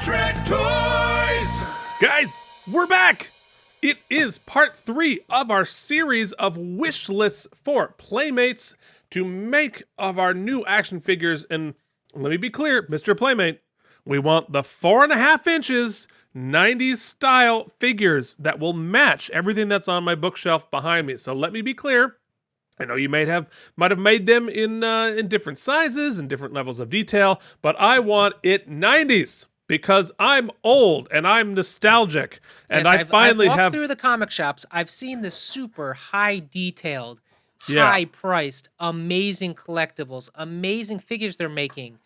Trek Toys! Guys, we're back! It is part 3 of our series of wish lists for Playmates to make of our new action figures. And let me be clear, Mr. Playmate, we want the 4.5 inches 90s style figures that will match everything that's on my bookshelf behind me. So let me be clear. I know you might have made them in different sizes and different levels of detail, but I want it 90s because I'm old and I'm nostalgic, and I've have through the comic shops. I've seen the super high detailed, Yeah. high priced, amazing collectibles, amazing figures they're making.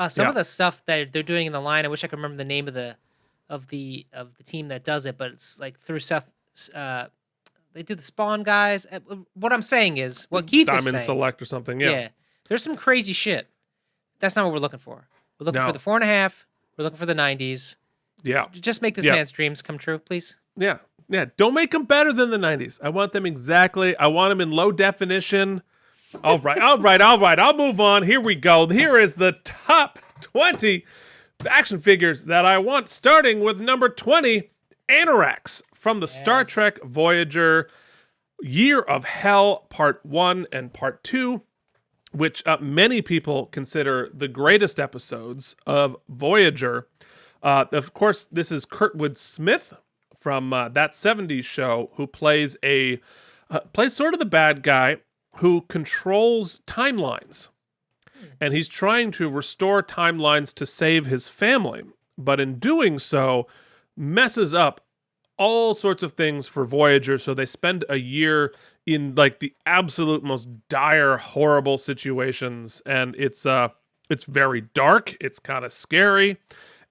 Some of the stuff that they're doing in the line, I wish I could remember the name of the team that does it, but it's like through Seth. They do the Spawn guys. What I'm saying is, what Keith is saying. Diamond Select or something. Yeah. There's some crazy shit. That's not what we're looking for. We're looking for the 4.5. We're looking for the 90s. Yeah. Just make this man's dreams come true, please. Yeah. Yeah. Don't make them better than the 90s. I want them exactly. I want them in low definition. All right. I'll move on. Here we go. Here is the top 20 action figures that I want, starting with number 20, Anorax from the Star Trek Voyager Year of Hell Part 1 and Part 2, which many people consider the greatest episodes of Voyager. Of course, this is Kurtwood Smith from That 70s Show, who plays sort of the bad guy who controls timelines. And he's trying to restore timelines to save his family, but in doing so, messes up all sorts of things for Voyager. So they spend a year in like the absolute most dire, horrible situations, and it's very dark. It's kind of scary,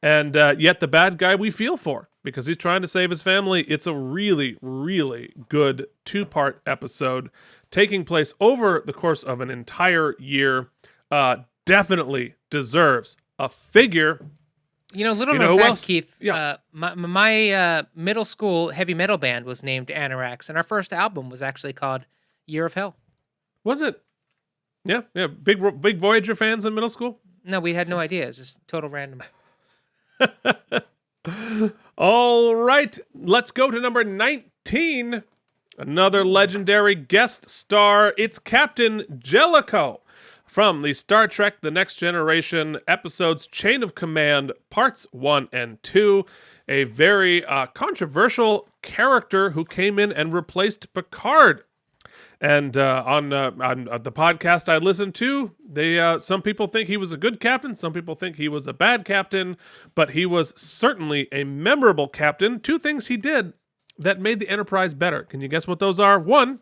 and yet the bad guy we feel for because he's trying to save his family. It's a really, really good 2-part episode taking place over the course of an entire year. Definitely deserves a figure. Little known fact, Keith, my middle school heavy metal band was named Anorax, and our first album was actually called Year of Hell. Was it? Yeah. Big Voyager fans in middle school? No, we had no idea. It's just total random. All right, let's go to number 19. Another legendary guest star. It's Captain Jellico from the Star Trek The Next Generation episodes Chain of Command Parts 1 and 2. A very controversial character who came in and replaced Picard. And on the podcast I listened to, some people think he was a good captain, some people think he was a bad captain, but he was certainly a memorable captain. 2 things he did that made the Enterprise better. Can you guess what those are? 1,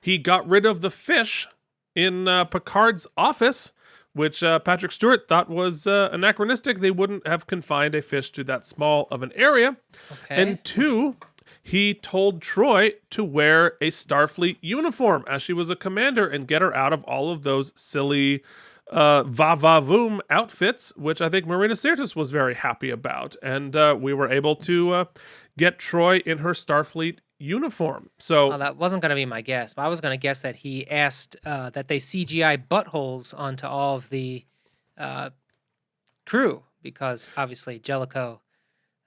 he got rid of the fish in Picard's office, which Patrick Stewart thought was anachronistic. They wouldn't have confined a fish to that small of an area. Okay. And 2, he told Troy to wear a Starfleet uniform as she was a commander and get her out of all of those silly va-va-voom outfits, which I think Marina Sirtis was very happy about. And we were able to get Troy in her Starfleet uniform. So that wasn't going to be my guess, but I was going to guess that he asked that they CGI buttholes onto all of the crew, because obviously Jellico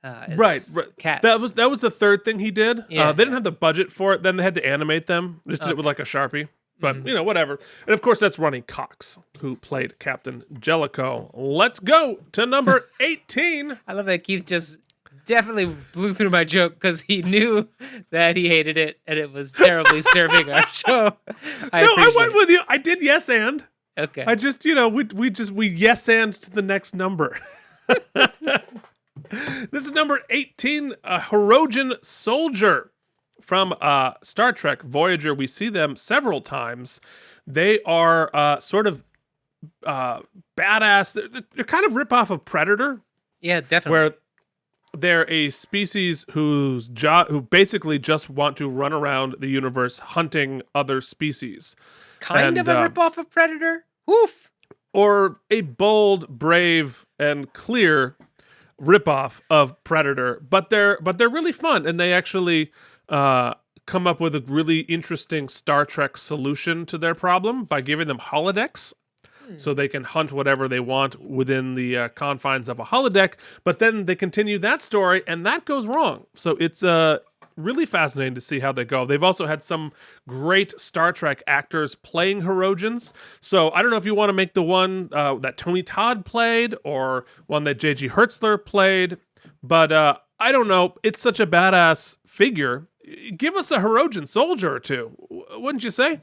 is right. Cats. That was the third thing he did. Yeah. They didn't have the budget for it. Then they had to animate them. Just did it with like a Sharpie. But, whatever. And of course, that's Ronnie Cox, who played Captain Jellico. Let's go to number 18. I love that Keith just definitely blew through my joke because he knew that he hated it and it was terribly serving our show. I went with you. I did yes and. Okay. I just, we yes and to the next number. This is number 18, a Heroine soldier from Star Trek Voyager. We see them several times. They are sort of badass. They're kind of rip-off of Predator. Yeah, definitely. Where they're a species who basically just want to run around the universe hunting other species. Kind of a ripoff of Predator? Woof! Or a bold, brave, and clear ripoff of Predator. But they're really fun, and they actually come up with a really interesting Star Trek solution to their problem by giving them holodecks. so they can hunt whatever they want within the confines of a holodeck. But then they continue that story, and that goes wrong. So it's really fascinating to see how they go. They've also had some great Star Trek actors playing Herodians. So I don't know if you want to make the one that Tony Todd played or one that J.G. Hertzler played, but I don't know. It's such a badass figure. Give us a Herodian soldier or two, wouldn't you say?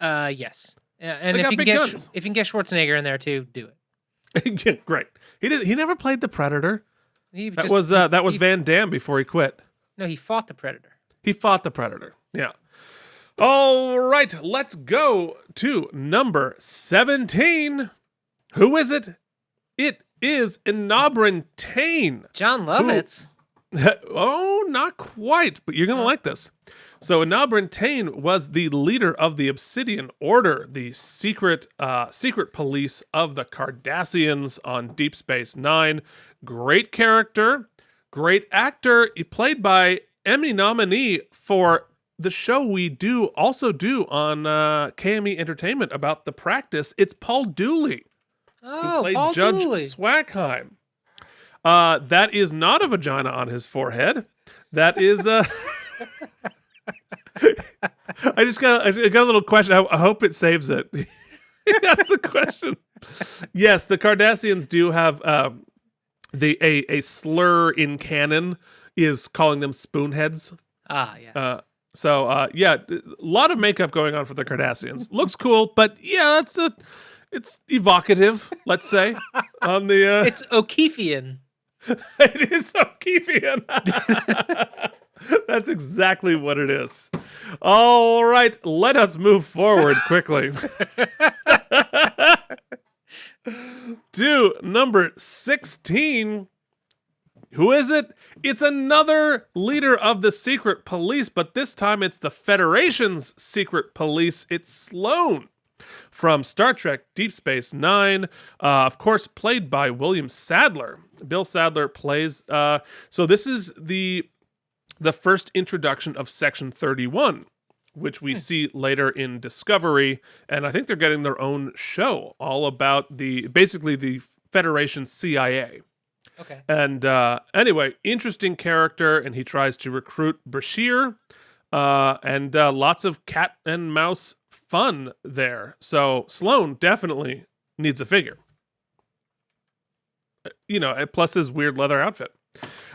Yes. Yeah, and They if got you can big get guns. if you can get Schwarzenegger in there too, do it. Yeah, great. He never played the Predator. He That just- was he- Van Damme before he quit. No, he fought the Predator. He fought the Predator. Yeah. All right, let's go to number 17. Who is it? It is Inaubrentain. John Lovitz. Oh, not quite, but you're going to like this. So Inaubrentain was the leader of the Obsidian Order, the secret police of the Cardassians on Deep Space Nine. Great character, great actor. He played by Emmy nominee for the show we also do on KME Entertainment about The Practice. It's Paul Dooley, who Oh, played Paul Judge Dooley. Swackheim. That is not a vagina on his forehead. That is I got a little question. I hope it saves it. That's the question. Yes, the Cardassians do have a slur in canon is calling them spoonheads. Ah, yes. Yeah, a lot of makeup going on for the Cardassians. Looks cool, but yeah, it's evocative, let's say. On the it's O'Keefean. it is O'Keefean. That's exactly what it is. All right, let us move forward quickly. To number 16. Who is it? It's another leader of the secret police, but this time it's the Federation's secret police. It's Sloan from Star Trek Deep Space Nine, of course, played by William Sadler. Bill Sadler plays. So this is the first introduction of Section 31, which we see later in Discovery, and I think they're getting their own show all about basically the Federation CIA. Okay. And anyway, interesting character, and he tries to recruit Bashir, and lots of cat and mouse fun there. So Sloan definitely needs a figure. Plus his weird leather outfit.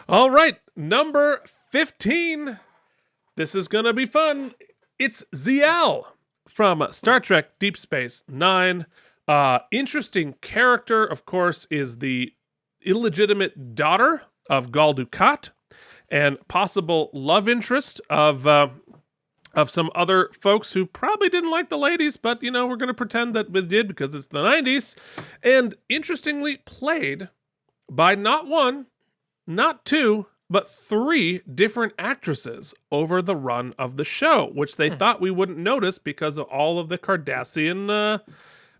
All right, number 15. This is going to be fun. It's Ziyal from Star Trek Deep Space Nine. Interesting character, of course, is the illegitimate daughter of Gul Dukat and possible love interest of some other folks who probably didn't like the ladies, but we're going to pretend that we did because it's the 90s. And interestingly played by not one, not two, but 3 different actresses over the run of the show, which they thought we wouldn't notice because of all of the Cardassian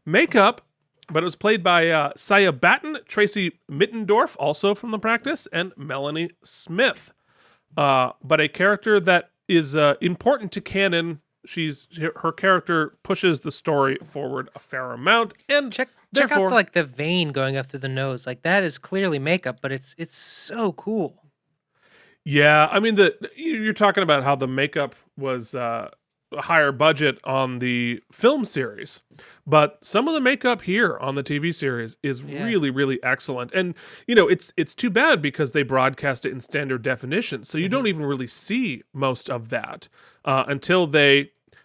makeup. But it was played by Saya Batten, Tracy Mittendorf, also from The Practice, and Melanie Smith. But a character that is important to canon. Her character pushes the story forward a fair amount, and Check therefore, out like the vein going up through the nose. Like that is clearly makeup, but it's so cool. yeah. I mean, you're talking about how the makeup was a higher budget on the film series, but some of the makeup here on the TV series is really, really excellent. And it's too bad because they broadcast it in standard definition, so you don't even really see most of that until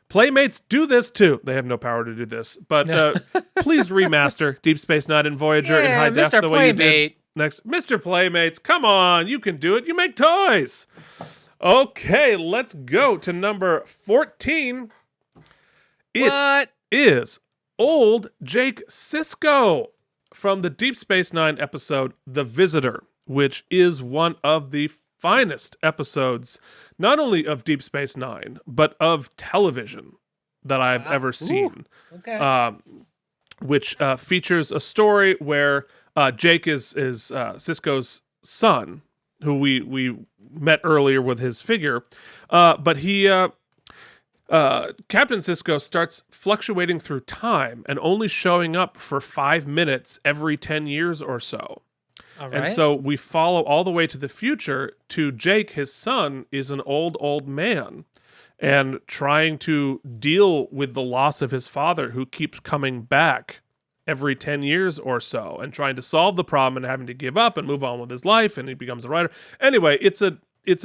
Playmates do this too. They have no power to do this, but please remaster Deep Space Nine and Voyager in high def Mr. the way you Playmate. did. Next, Mr. Playmates, come on, you can do it. You make toys. Okay, let's go to number 14. What? Is old Jake Cisco from the Deep Space Nine episode The Visitor, which is one of the finest episodes, not only of Deep Space Nine, but of television that I've ever seen. Okay. Which features a story where Jake is Cisco's son, who we met earlier with his figure, but he Captain Cisco starts fluctuating through time and only showing up for 5 minutes every 10 years or so. All right. And so we follow all the way to the future to Jake. His son is an old man and trying to deal with the loss of his father, who keeps coming back every 10 years or so, and trying to solve the problem and having to give up and move on with his life, and he becomes a writer. Anyway, it's a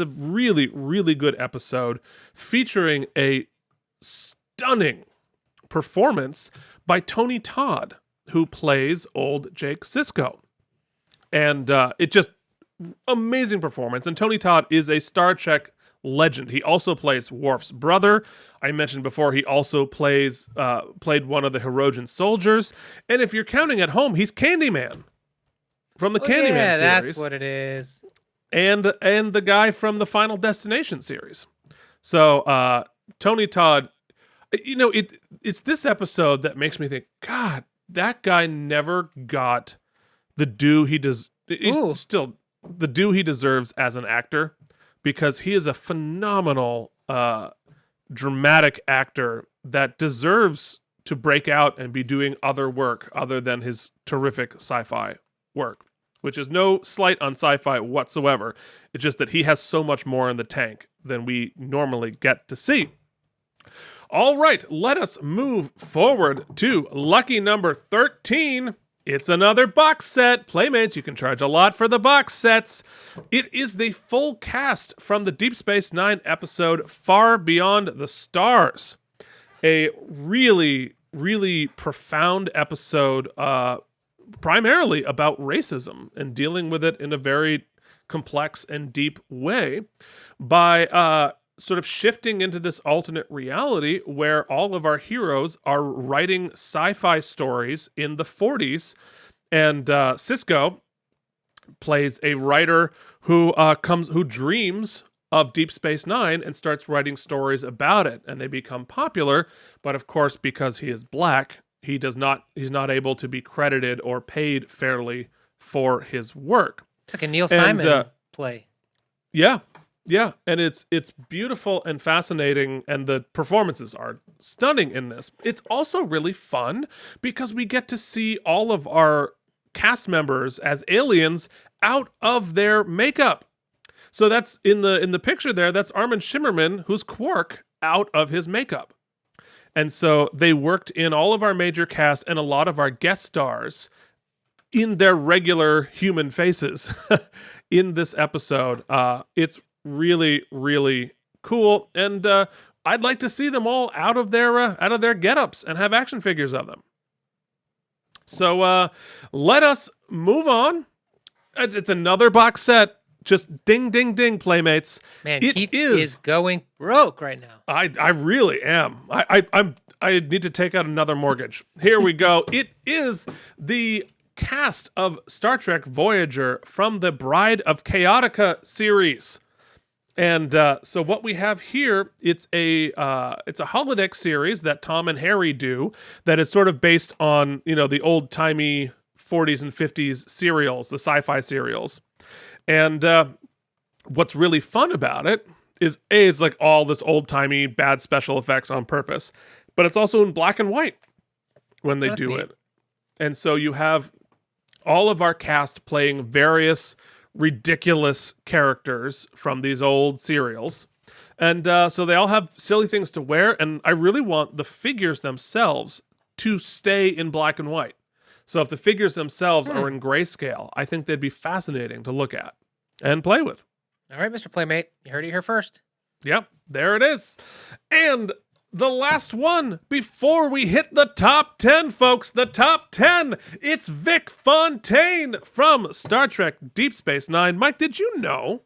really, really good episode featuring a stunning performance by Tony Todd, who plays old Jake Cisco. And it just amazing performance. And Tony Todd is a Star Trek legend. He also plays Worf's brother. I mentioned before he also played one of the Heroine soldiers. And if you're counting at home, he's Candyman from the Candyman series. Yeah, that's what it is. And the guy from the Final Destination series. So Tony Todd, it's this episode that makes me think, God, that guy never got the due he does. Still the due he deserves as an actor, because he is a phenomenal dramatic actor that deserves to break out and be doing other work other than his terrific sci-fi work, which is no slight on sci-fi whatsoever. It's just that he has so much more in the tank than we normally get to see. All right, let us move forward to lucky number 13. It's another box set. Playmates, you can charge a lot for the box sets. It is the full cast from the Deep Space Nine episode Far Beyond the Stars. A really, really profound episode, primarily about racism and dealing with it in a very complex and deep way by sort of shifting into this alternate reality where all of our heroes are writing sci-fi stories in the 40s. And Cisco plays a writer who dreams of Deep Space Nine and starts writing stories about it, and they become popular. But of course, because he is black, he's not able to be credited or paid fairly for his work. It's like a Neil Simon play. Yeah, and it's beautiful and fascinating, and the performances are stunning in this. It's also really fun because we get to see all of our cast members as aliens out of their makeup. So that's in the picture there, that's Armin Shimmerman, who's Quark, out of his makeup. And so they worked in all of our major cast and a lot of our guest stars in their regular human faces in this episode. It's really, really cool, and I'd like to see them all out of their get-ups and have action figures of them. So let us move on. It's another box set. Just ding, ding, ding, Playmates. Man, Keith is going broke right now. I really am. I need to take out another mortgage. Here we go. It is the cast of Star Trek Voyager from the Bride of Chaotica series. And so what we have here, it's a holodeck series that Tom and Harry do that is sort of based on, the old-timey 40s and 50s serials, the sci-fi serials. And what's really fun about it is, it's like all this old-timey bad special effects on purpose, but it's also in black and white when they do it. And so you have all of our cast playing various ridiculous characters from these old serials. And so they all have silly things to wear, and I really want the figures themselves to stay in black and white. So if the figures themselves are in grayscale, I think they'd be fascinating to look at and play with. All right, Mr. Playmate, you heard it here first. Yep, there it is. And the last one before we hit the top 10, folks. The top 10. It's Vic Fontaine from Star Trek Deep Space Nine. Mike, did you know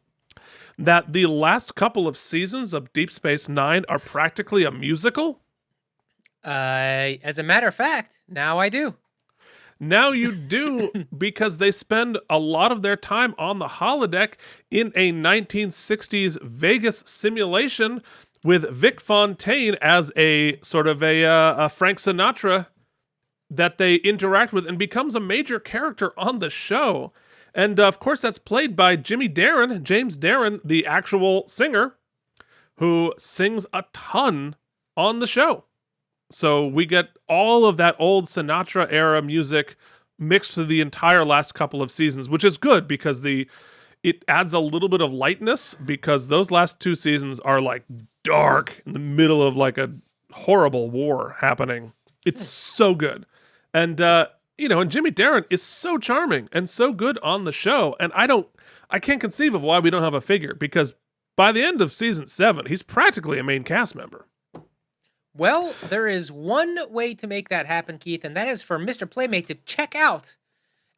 that the last couple of seasons of Deep Space Nine are practically a musical? As a matter of fact, now I do. Now you do, because they spend a lot of their time on the holodeck in a 1960s Vegas simulation with Vic Fontaine as a sort of a Frank Sinatra that they interact with and becomes a major character on the show. And of course, that's played by James Darren, the actual singer, who sings a ton on the show. So we get all of that old Sinatra era music mixed through the entire last couple of seasons, which is good because it adds a little bit of lightness, because those last 2 seasons are like dark in the middle of like a horrible war happening. It's so good. And and Jimmy Darren is so charming and so good on the show. And I can't conceive of why we don't have a figure, because by the end of season 7, he's practically a main cast member. Well, there is one way to make that happen, Keith, and that is for Mr. Playmate to check out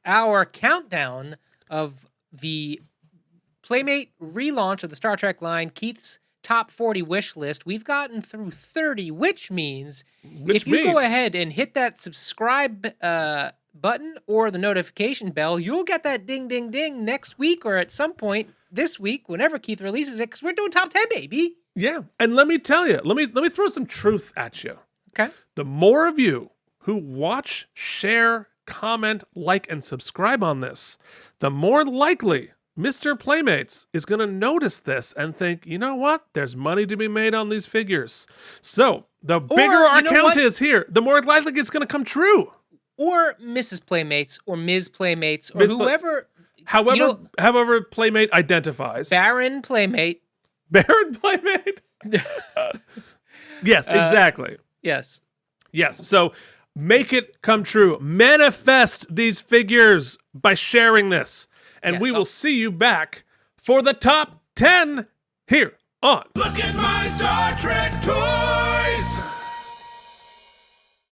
our countdown of the Playmate relaunch of the Star Trek line, Keith's top 40 wish list. We've gotten through 30, which means if you go ahead and hit that subscribe button or the notification bell, you'll get that ding, ding, ding next week or at some point this week, whenever Keith releases it, because we're doing top 10, baby. Yeah, and let me tell you, let me throw some truth at you. Okay. The more of you who watch, share, comment, like, and subscribe on this, the more likely Mr. Playmates is going to notice this and think, you know what? There's money to be made on these figures. So the bigger our count is here, the more likely it's going to come true. Or Mrs. Playmates or Ms. Playmates or whoever. However Playmate identifies. Baron Playmate. Baron Playmate? Yes, exactly. Yes. Yes. So make it come true. Manifest these figures by sharing this. And we will see you back for the top 10 here on Look at my Star Trek toys!